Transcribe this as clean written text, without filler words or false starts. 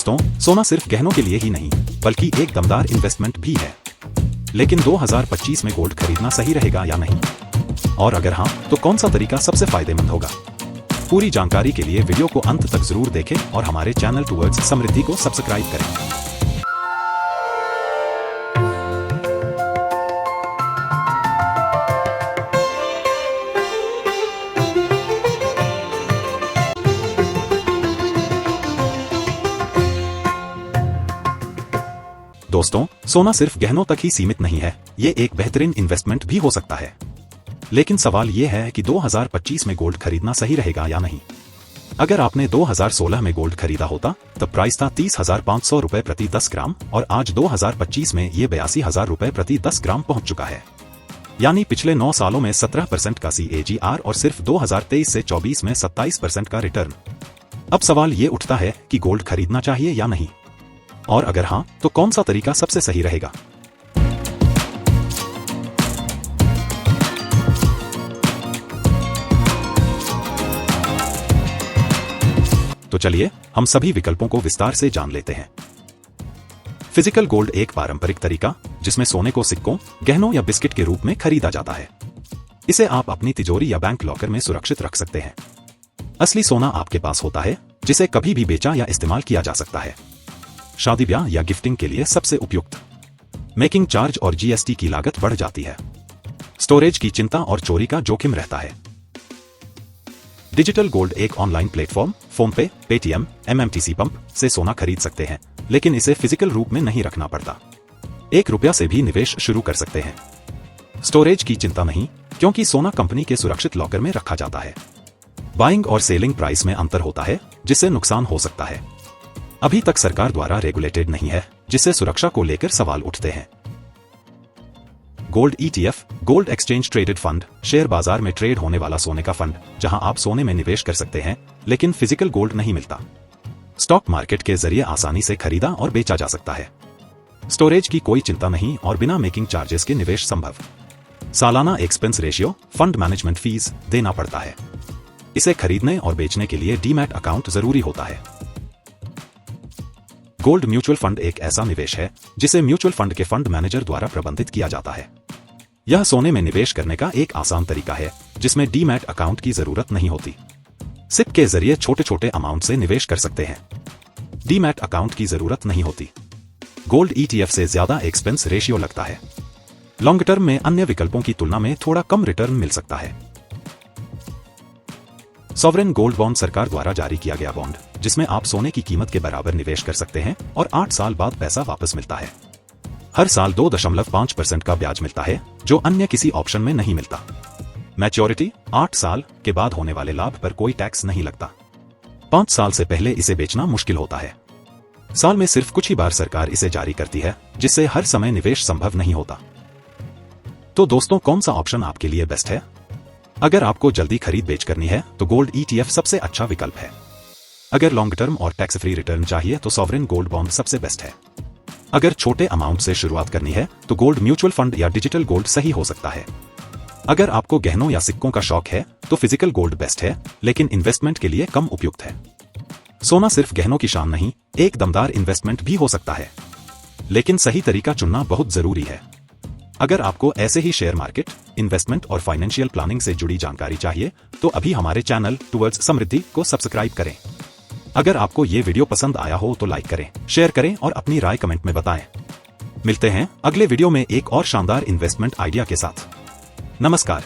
दोस्तों, सोना सिर्फ गहनों के लिए ही नहीं बल्कि एक दमदार इन्वेस्टमेंट भी है। लेकिन 2025 में गोल्ड खरीदना सही रहेगा या नहीं, और अगर हाँ तो कौन सा तरीका सबसे फायदेमंद होगा? पूरी जानकारी के लिए वीडियो को अंत तक जरूर देखें और हमारे चैनल टुवर्ड्स समृद्धि को सब्सक्राइब करें। दोस्तों, सोना सिर्फ गहनों तक ही सीमित नहीं है, ये एक बेहतरीन इन्वेस्टमेंट भी हो सकता है। लेकिन सवाल ये है कि 2025 में गोल्ड खरीदना सही रहेगा या नहीं। अगर आपने 2016 में गोल्ड खरीदा होता तब प्राइस था 30,500 रुपए प्रति 10 ग्राम और आज 2025 में ये 82,000 रुपए प्रति 10 ग्राम पहुंच चुका है। यानी पिछले 9 सालों में 17% का CAGR और सिर्फ 2023 से 24 में 27% का रिटर्न। अब सवाल ये उठता है कि गोल्ड खरीदना चाहिए या नहीं, और अगर हाँ तो कौन सा तरीका सबसे सही रहेगा? तो चलिए हम सभी विकल्पों को विस्तार से जान लेते हैं। फिजिकल गोल्ड एक पारंपरिक तरीका जिसमें सोने को सिक्कों, गहनों या बिस्किट के रूप में खरीदा जाता है। इसे आप अपनी तिजोरी या बैंक लॉकर में सुरक्षित रख सकते हैं। असली सोना आपके पास होता है जिसे कभी भी बेचा या इस्तेमाल किया जा सकता है। शादी ब्याह या गिफ्टिंग के लिए सबसे उपयुक्त। मेकिंग चार्ज और GST की लागत बढ़ जाती है। स्टोरेज की चिंता और चोरी का जोखिम रहता है। डिजिटल गोल्ड एक online platform PhonePe, Paytm, MMTC pump से सोना खरीद सकते हैं, लेकिन इसे फिजिकल रूप में नहीं रखना पड़ता। 1 रुपया से भी निवेश शुरू कर सकते हैं। स्टोरेज की चिंता नहीं, क्योंकि सोना कंपनी के सुरक्षित लॉकर में रखा जाता है। बाइंग और सेलिंग प्राइस में अंतर होता है, जिससे नुकसान हो सकता है। अभी तक सरकार द्वारा रेगुलेटेड नहीं है, जिससे सुरक्षा को लेकर सवाल उठते हैं। Gold ETF, gold exchange traded fund, share बाजार में ट्रेड होने वाला सोने का फंड, जहां आप सोने में निवेश कर सकते हैं लेकिन फिजिकल गोल्ड नहीं मिलता। स्टॉक मार्केट के जरिए आसानी से खरीदा और बेचा जा सकता है। स्टोरेज की कोई चिंता नहीं और बिना मेकिंग चार्जेस के निवेश संभव। सालाना expense ratio, fund management fees देना पड़ता है। इसे खरीदने और बेचने के लिए डीमैट अकाउंट जरूरी होता है। गोल्ड म्यूचुअल फंड एक ऐसा निवेश है जिसे म्यूचुअल फंड के फंड मैनेजर द्वारा प्रबंधित किया जाता है। यह सोने में निवेश करने का एक आसान तरीका है जिसमें डीमैट अकाउंट की जरूरत नहीं होती। SIP के जरिए छोटे छोटे अमाउंट से निवेश कर सकते हैं। डीमैट अकाउंट की जरूरत नहीं होती। गोल्ड ETF से ज्यादा एक्सपेंस रेशियो लगता है। लॉन्ग टर्म में अन्य विकल्पों की तुलना में थोड़ा कम रिटर्न मिल सकता है। सॉवरेन गोल्ड बॉन्ड सरकार द्वारा जारी किया गया बॉन्ड, जिसमें आप सोने की कीमत के बराबर निवेश कर सकते हैं और 8 साल बाद पैसा वापस मिलता है। हर साल 2.5% का ब्याज मिलता है, जो अन्य किसी ऑप्शन में नहीं मिलता। मैच्योरिटी 8 साल के बाद होने वाले लाभ पर कोई टैक्स नहीं लगता। 5 साल से पहले इसे बेचना मुश्किल होता है। साल में सिर्फ कुछ ही बार सरकार इसे जारी करती है, जिससे हर समय निवेश संभव नहीं होता। तो दोस्तों, कौन सा ऑप्शन आपके लिए बेस्ट है? अगर आपको जल्दी खरीद बेच करनी है तो गोल्ड ETF सबसे अच्छा विकल्प है। अगर लॉन्ग टर्म और टैक्स फ्री रिटर्न चाहिए तो सॉवरेन गोल्ड बॉन्ड सबसे बेस्ट है। अगर छोटे अमाउंट से शुरुआत करनी है तो गोल्ड म्यूचुअल फंड या डिजिटल गोल्ड सही हो सकता है। अगर आपको गहनों या सिक्कों का शौक है तो फिजिकल गोल्ड बेस्ट है, लेकिन इन्वेस्टमेंट के लिए कम उपयुक्त है। सोना सिर्फ गहनों की शान नहीं, एक दमदार इन्वेस्टमेंट भी हो सकता है, लेकिन सही तरीका चुनना बहुत जरूरी है। अगर आपको ऐसे ही शेयर मार्केट, इन्वेस्टमेंट और फाइनेंशियल प्लानिंग से जुड़ी जानकारी चाहिए तो अभी हमारे चैनल टुवर्ड्स समृद्धि को सब्सक्राइब करें। अगर आपको ये वीडियो पसंद आया हो तो लाइक करें, शेयर करें और अपनी राय कमेंट में बताएं। मिलते हैं अगले वीडियो में एक और शानदार इन्वेस्टमेंट आइडिया के साथ। नमस्कार।